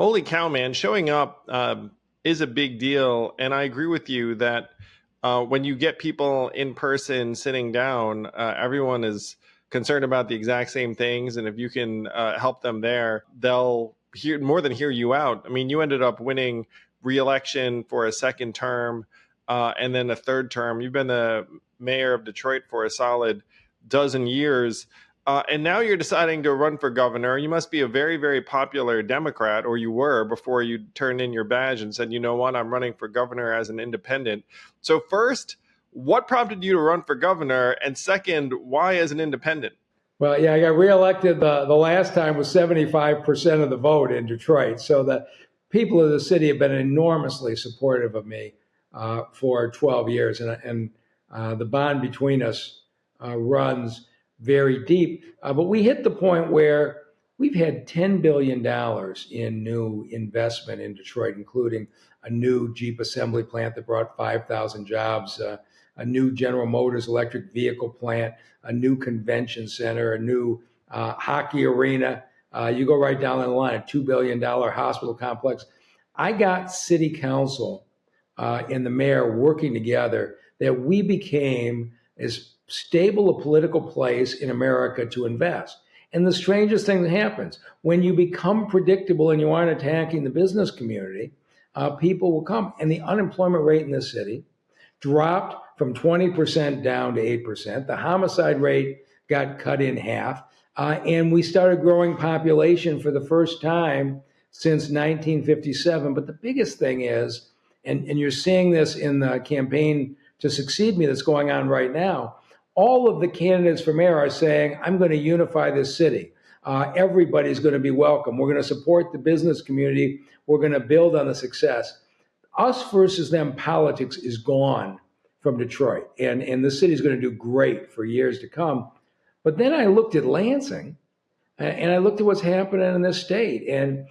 Holy cow, man! Showing up is a big deal, and I agree with you that when you get people in person sitting down, everyone is concerned about the exact same things, and if you can help them there, they'll hear more than hear you out. I mean, you ended up winning re-election for a second term, and then a third term. You've been the mayor of Detroit for a solid dozen years. And now you're deciding to run for governor. You must be a very, very popular Democrat, or you were before you turned in your badge and said, you know what, I'm running for governor as an independent. So first, what prompted you to run for governor? And second, why as an independent? Well, yeah, I got reelected the last time with 75% of the vote in Detroit. So the people of the city have been enormously supportive of me for 12 years. And the bond between us runs very deep. But we hit the point where we've had $10 billion in new investment in Detroit, including a new Jeep assembly plant that brought 5,000 jobs, a new General Motors electric vehicle plant, a new convention center, a new hockey arena. You go right down the line, a $2 billion hospital complex. I got city council and the mayor working together that we became as stable a political place in America to invest. And the strangest thing that happens, when you become predictable and you aren't attacking the business community, people will come. And the unemployment rate in this city dropped from 20% down to 8%. The homicide rate got cut in half. And we started growing population for the first time since 1957. But the biggest thing is, and you're seeing this in the campaign to succeed me that's going on right now, all of the candidates for mayor are saying, I'm going to unify this city. Everybody's going to be welcome. We're going to support the business community. We're going to build on the success. Us versus them politics is gone from Detroit. And the city's going to do great for years to come. But then I looked at Lansing and I looked at what's happening in this state. And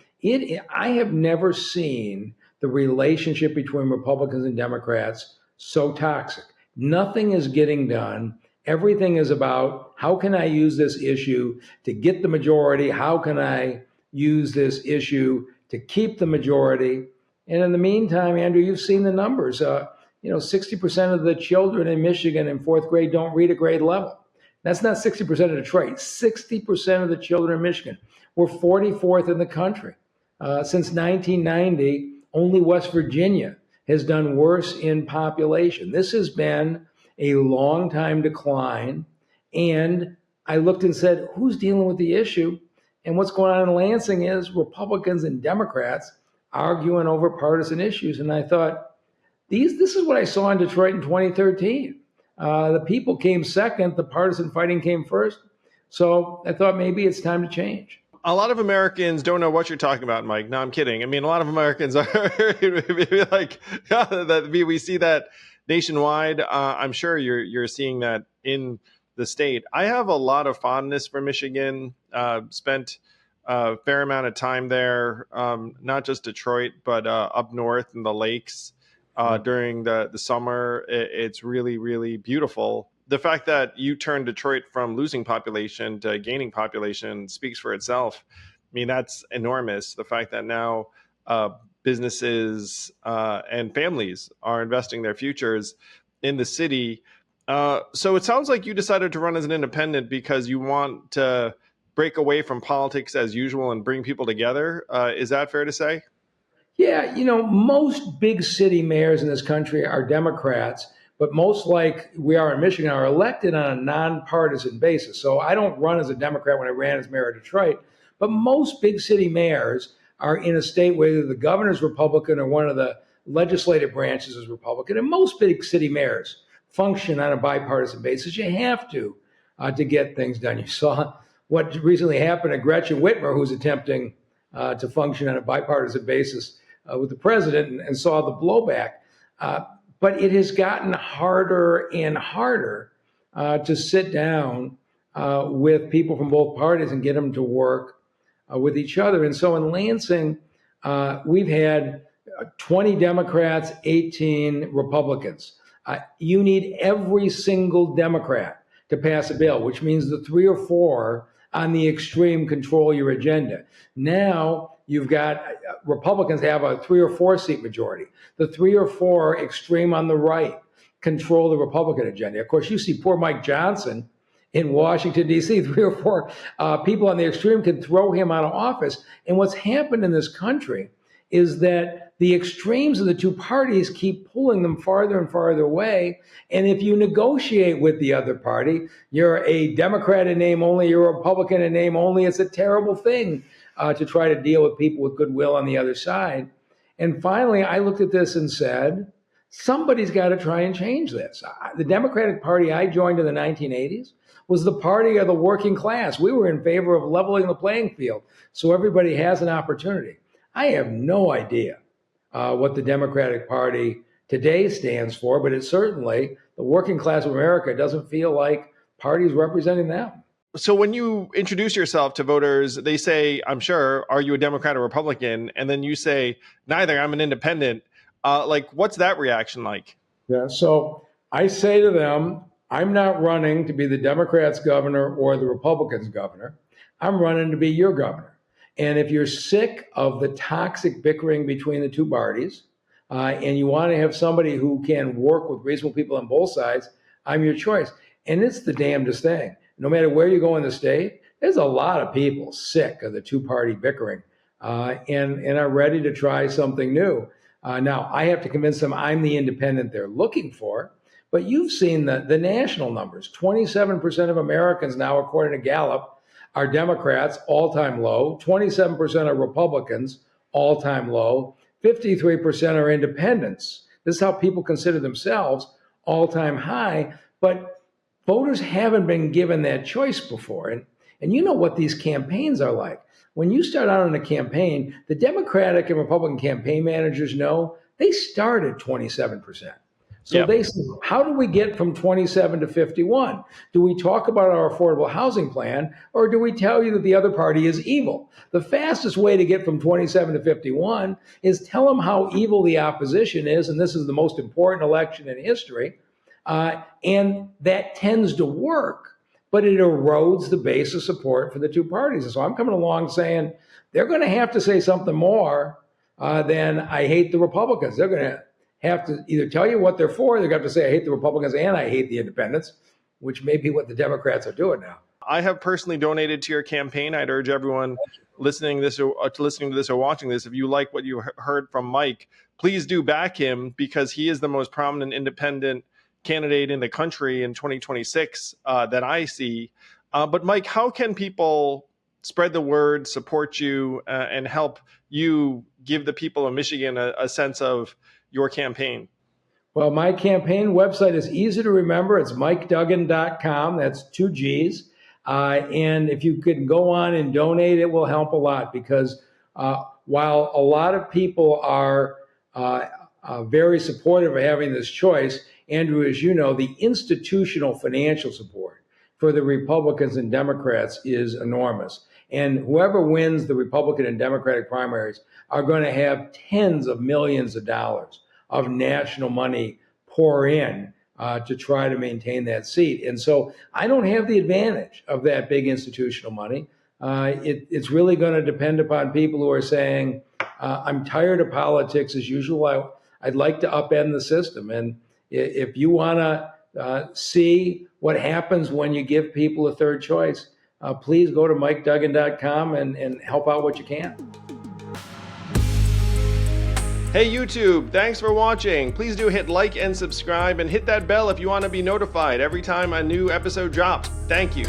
I have never seen the relationship between Republicans and Democrats so toxic. Nothing is getting done. Everything is about how can I use this issue to get the majority? How can I use this issue to keep the majority? And in the meantime, Andrew, you've seen the numbers. 60% of the children in Michigan in fourth grade don't read at grade level. That's not 60% of Detroit. 60% of the children in Michigan. We're 44th in the country. Since 1990, only West Virginia has done worse in population. This has been a long time decline. And I looked and said, who's dealing with the issue? And what's going on in Lansing is Republicans and Democrats arguing over partisan issues. And I thought, this is what I saw in Detroit in 2013. The people came second, the partisan fighting came first. So I thought maybe it's time to change. A lot of Americans don't know what you're talking about, Mike. No, I'm kidding. I mean, a lot of Americans are like, we see that nationwide. I'm sure you're seeing that in the state. I have a lot of fondness for Michigan. Spent a fair amount of time there, not just Detroit, but up north in the lakes during the summer. It's really, really beautiful. The fact that you turned Detroit from losing population to gaining population speaks for itself. I mean, that's enormous. The fact that now businesses and families are investing their futures in the city. So it sounds like you decided to run as an independent because you want to break away from politics as usual and bring people together. Is that fair to say? Yeah, most big city mayors in this country are Democrats, but most, like we are in Michigan, are elected on a nonpartisan basis. So I don't run as a Democrat when I ran as mayor of Detroit, but most big city mayors are in a state where either the governor's Republican or one of the legislative branches is Republican. And most big city mayors function on a bipartisan basis. You have to get things done. You saw what recently happened to Gretchen Whitmer, who's attempting to function on a bipartisan basis with the president, and saw the blowback. But it has gotten harder and harder to sit down with people from both parties and get them to work with each other. And so in Lansing, we've had 20 Democrats, 18 Republicans. You need every single Democrat to pass a bill, which means the 3 or 4 on the extreme control your agenda. Now, you've got Republicans have a 3 or 4 seat majority. The 3 or 4 extreme on the right control the Republican agenda. Of course, you see poor Mike Johnson in Washington, D.C., 3 or 4 people on the extreme can throw him out of office. And what's happened in this country is that the extremes of the two parties keep pulling them farther and farther away. And if you negotiate with the other party, you're a Democrat in name only, you're a Republican in name only. It's a terrible thing to try to deal with people with goodwill on the other side. And finally, I looked at this and said, somebody's got to try and change this. The Democratic Party I joined in the 1980s was the party of the working class. We were in favor of leveling the playing field so everybody has an opportunity. I have no idea what the Democratic Party today stands for, but it's certainly the working class of America doesn't feel like parties representing them. So when you introduce yourself to voters, they say, I'm sure, are you a Democrat or Republican? And then you say, neither, I'm an independent. What's that reaction like? Yeah, so I say to them, I'm not running to be the Democrats' governor or the Republicans' governor. I'm running to be your governor. And if you're sick of the toxic bickering between the two parties, and you want to have somebody who can work with reasonable people on both sides, I'm your choice. And it's the damnedest thing. No matter where you go in the state, there's a lot of people sick of the two-party bickering and are ready to try something new. Now, I have to convince them I'm the independent they're looking for. But you've seen the national numbers. 27% of Americans now, according to Gallup, are Democrats, all-time low. 27% are Republicans, all-time low. 53% are independents. This is how people consider themselves, all-time high. But voters haven't been given that choice before. And you know what these campaigns are like. When you start out on a campaign, the Democratic and Republican campaign managers know they start at 27%. So They say, how do we get from 27 to 51? Do we talk about our affordable housing plan, or do we tell you that the other party is evil? The fastest way to get from 27 to 51 is tell them how evil the opposition is, and this is the most important election in history, and that tends to work, but it erodes the base of support for the two parties. And so I'm coming along saying they're going to have to say something more than I hate the Republicans. They're going to have to either tell you what they're for, they're going to have to say, I hate the Republicans and I hate the independents, which may be what the Democrats are doing now. I have personally donated to your campaign. I'd urge everyone listening to this or watching this, if you like what you heard from Mike, please do back him, because he is the most prominent independent candidate in the country in 2026 that I see. But Mike, how can people spread the word, support you, and help you give the people of Michigan a sense of your campaign? Well, my campaign website is easy to remember. It's MikeDuggan.com. That's 2 G's. And if you can go on and donate, it will help a lot, because while a lot of people are very supportive of having this choice, Andrew, as you know, the institutional financial support for the Republicans and Democrats is enormous. And whoever wins the Republican and Democratic primaries are going to have tens of millions of dollars of national money pour in to try to maintain that seat. And so I don't have the advantage of that big institutional money. It's really going to depend upon people who are saying, I'm tired of politics as usual. I'd like to upend the system. And if you want to see what happens when you give people a third choice, please go to MikeDuggan.com and help out what you can. Hey YouTube, thanks for watching. Please do hit like and subscribe, and hit that bell if you want to be notified every time a new episode drops. Thank you.